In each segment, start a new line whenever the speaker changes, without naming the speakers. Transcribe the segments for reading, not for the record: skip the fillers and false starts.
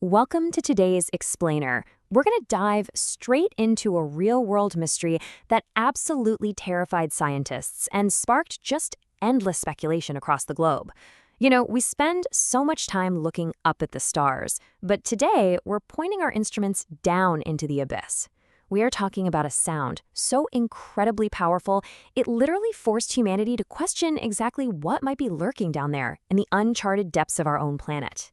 Welcome to today's Explainer. We're going to dive straight into a real-world mystery that absolutely terrified scientists and sparked just endless speculation across the globe. We spend so much time looking up at the stars, but today we're pointing our instruments down into the abyss. We are talking about a sound so incredibly powerful, it literally forced humanity to question exactly what might be lurking down there in the uncharted depths of our own planet.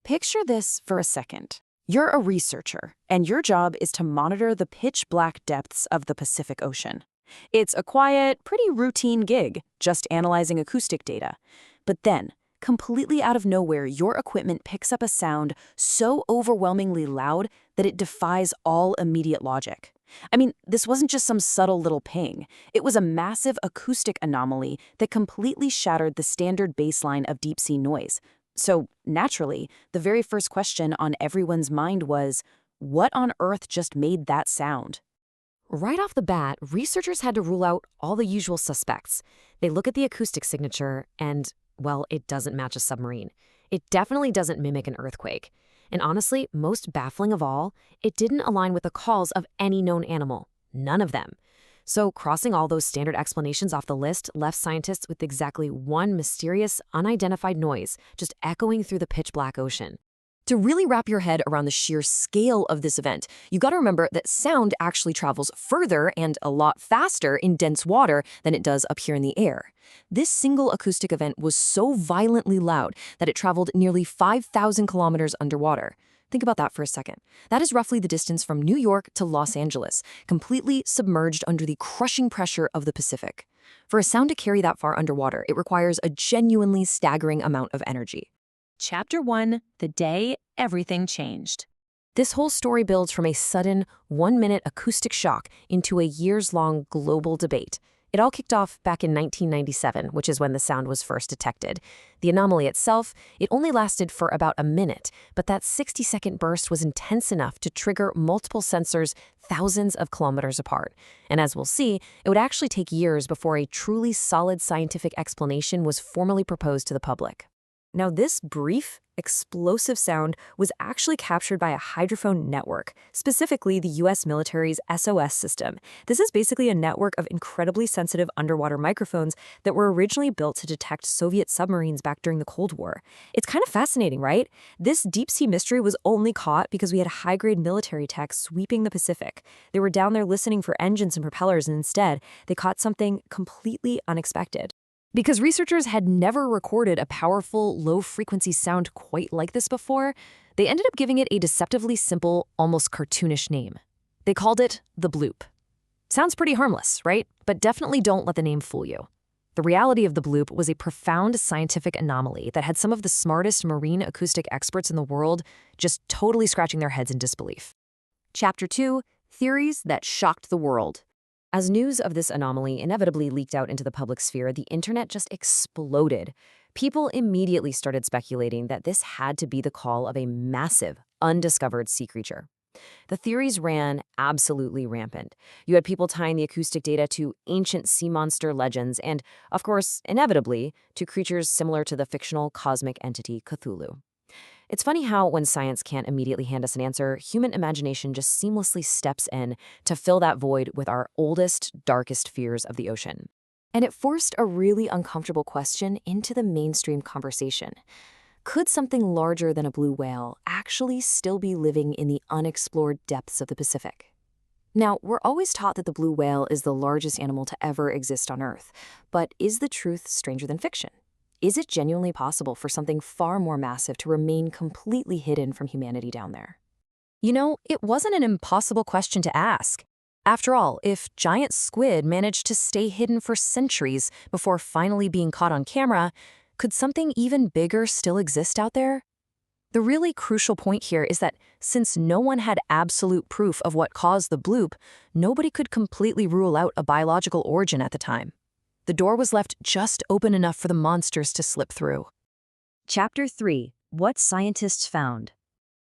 Picture this for a second. You're a researcher, and your job is to monitor the pitch-black depths of the Pacific Ocean. It's a quiet, pretty routine gig, just analyzing acoustic data. But then, completely out of nowhere, your equipment picks up a sound so overwhelmingly loud that it defies all immediate logic. I mean, this wasn't just some subtle little ping. It was a massive acoustic anomaly that completely shattered the standard baseline of deep-sea noise. So, naturally, the very first question on everyone's mind was, what on earth just made that sound?
Right off the bat, researchers had to rule out all the usual suspects. They look at the acoustic signature and, well, it doesn't match a submarine. It definitely doesn't mimic an earthquake. And honestly, most baffling of all, it didn't align with the calls of any known animal. None of them. So crossing all those standard explanations off the list left scientists with exactly one mysterious, unidentified noise just echoing through the pitch-black ocean. To really wrap your head around the sheer scale of this event, you got to remember that sound actually travels further and a lot faster in dense water than it does up here in the air. This single acoustic event was so violently loud that it traveled nearly 5,000 kilometers underwater. Think about that for a second. That is roughly the distance from New York to Los Angeles, completely submerged under the crushing pressure of the Pacific. For a sound to carry that far underwater, it requires a genuinely staggering amount of energy.
Chapter 1, The Day Everything Changed.
This whole story builds from a sudden, one-minute acoustic shock into a years-long global debate. It all kicked off back in 1997, which is when the sound was first detected. The anomaly itself, it only lasted for about a minute, but that 60-second burst was intense enough to trigger multiple sensors thousands of kilometers apart. And as we'll see, it would actually take years before a truly solid scientific explanation was formally proposed to the public. Now, this brief, explosive sound was actually captured by a hydrophone network, specifically the U.S. military's SOS system. This is basically a network of incredibly sensitive underwater microphones that were originally built to detect Soviet submarines back during the Cold War. It's kind of fascinating, right? This deep-sea mystery was only caught because we had high-grade military tech sweeping the Pacific. They were down there listening for engines and propellers, and instead, they caught something completely unexpected. Because researchers had never recorded a powerful, low-frequency sound quite like this before, they ended up giving it a deceptively simple, almost cartoonish name. They called it the Bloop. Sounds pretty harmless, right? But definitely don't let the name fool you. The reality of the Bloop was a profound scientific anomaly that had some of the smartest marine acoustic experts in the world just totally scratching their heads in disbelief. Chapter 2, Theories that Shocked the World. As news of this anomaly inevitably leaked out into the public sphere, the internet just exploded. People immediately started speculating that this had to be the call of a massive, undiscovered sea creature. The theories ran absolutely rampant. You had people tying the acoustic data to ancient sea monster legends and, of course, inevitably, to creatures similar to the fictional cosmic entity Cthulhu. It's funny how, when science can't immediately hand us an answer, human imagination just seamlessly steps in to fill that void with our oldest, darkest fears of the ocean. And it forced a really uncomfortable question into the mainstream conversation. Could something larger than a blue whale actually still be living in the unexplored depths of the Pacific? Now, we're always taught that the blue whale is the largest animal to ever exist on Earth, but is the truth stranger than fiction? Is it genuinely possible for something far more massive to remain completely hidden from humanity down there? It wasn't an impossible question to ask. After all, if giant squid managed to stay hidden for centuries before finally being caught on camera, could something even bigger still exist out there? The really crucial point here is that since no one had absolute proof of what caused the bloop, nobody could completely rule out a biological origin at the time. The door was left just open enough for the monsters to slip through. Chapter 3, What Scientists Found.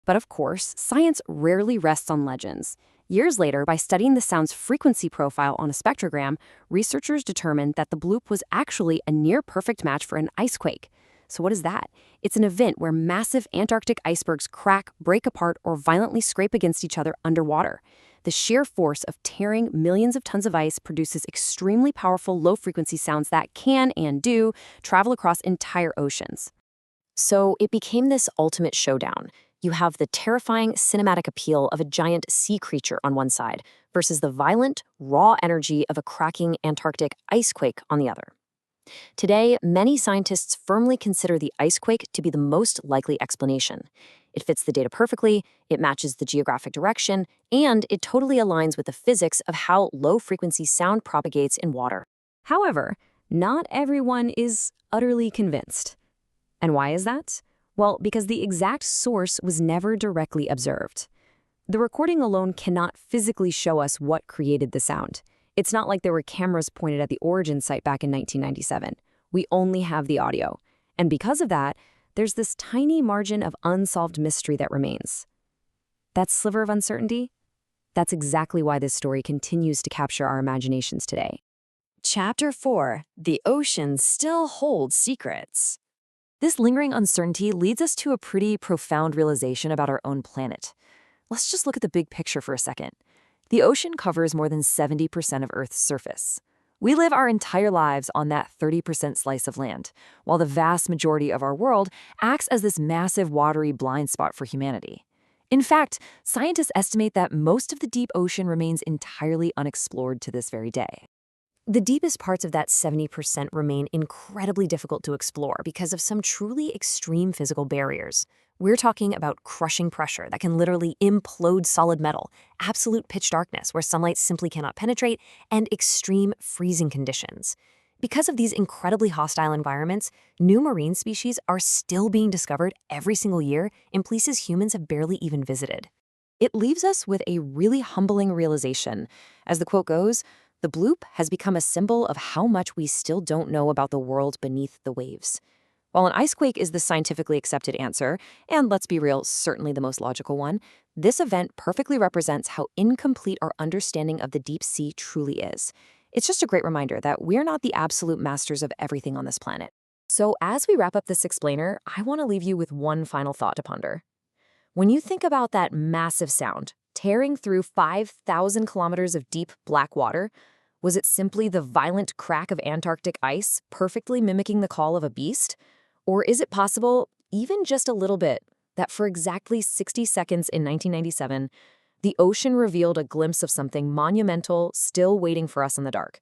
But of course, science rarely rests on legends. Years later, by studying the sound's frequency profile on a spectrogram, researchers determined that the bloop was actually a near-perfect match for an icequake.
So what is that? It's an event where massive Antarctic icebergs crack, break apart, or violently scrape against each other underwater. The sheer force of tearing millions of tons of ice produces extremely powerful low-frequency sounds that can, and do, travel across entire oceans.
So it became this ultimate showdown. You have the terrifying cinematic appeal of a giant sea creature on one side versus the violent, raw energy of a cracking Antarctic icequake on the other. Today, many scientists firmly consider the icequake to be the most likely explanation. It fits the data perfectly, it matches the geographic direction, and it totally aligns with the physics of how low-frequency sound propagates in water.
However, not everyone is utterly convinced. And why is that? Well, because the exact source was never directly observed. The recording alone cannot physically show us what created the sound. It's not like there were cameras pointed at the origin site back in 1997. We only have the audio. And because of that, there's this tiny margin of unsolved mystery that remains. That sliver of uncertainty? That's exactly why this story continues to capture our imaginations today.
Chapter 4. The ocean still holds secrets.
This lingering uncertainty leads us to a pretty profound realization about our own planet. Let's just look at the big picture for a second. The ocean covers more than 70% of Earth's surface. We live our entire lives on that 30% slice of land, while the vast majority of our world acts as this massive watery blind spot for humanity. In fact, scientists estimate that most of the deep ocean remains entirely unexplored to this very day. The deepest parts of that 70% remain incredibly difficult to explore because of some truly extreme physical barriers. We're talking about crushing pressure that can literally implode solid metal, absolute pitch darkness where sunlight simply cannot penetrate, and extreme freezing conditions. Because of these incredibly hostile environments, new marine species are still being discovered every single year in places humans have barely even visited. It leaves us with a really humbling realization. As the quote goes, "The bloop has become a symbol of how much we still don't know about the world beneath the waves." While an icequake is the scientifically accepted answer, and let's be real, certainly the most logical one, this event perfectly represents how incomplete our understanding of the deep sea truly is. It's just a great reminder that we're not the absolute masters of everything on this planet. So as we wrap up this explainer, I want to leave you with one final thought to ponder. When you think about that massive sound, tearing through 5,000 kilometers of deep black water, was it simply the violent crack of Antarctic ice perfectly mimicking the call of a beast? Or is it possible, even just a little bit, that for exactly 60 seconds in 1997, the ocean revealed a glimpse of something monumental still waiting for us in the dark?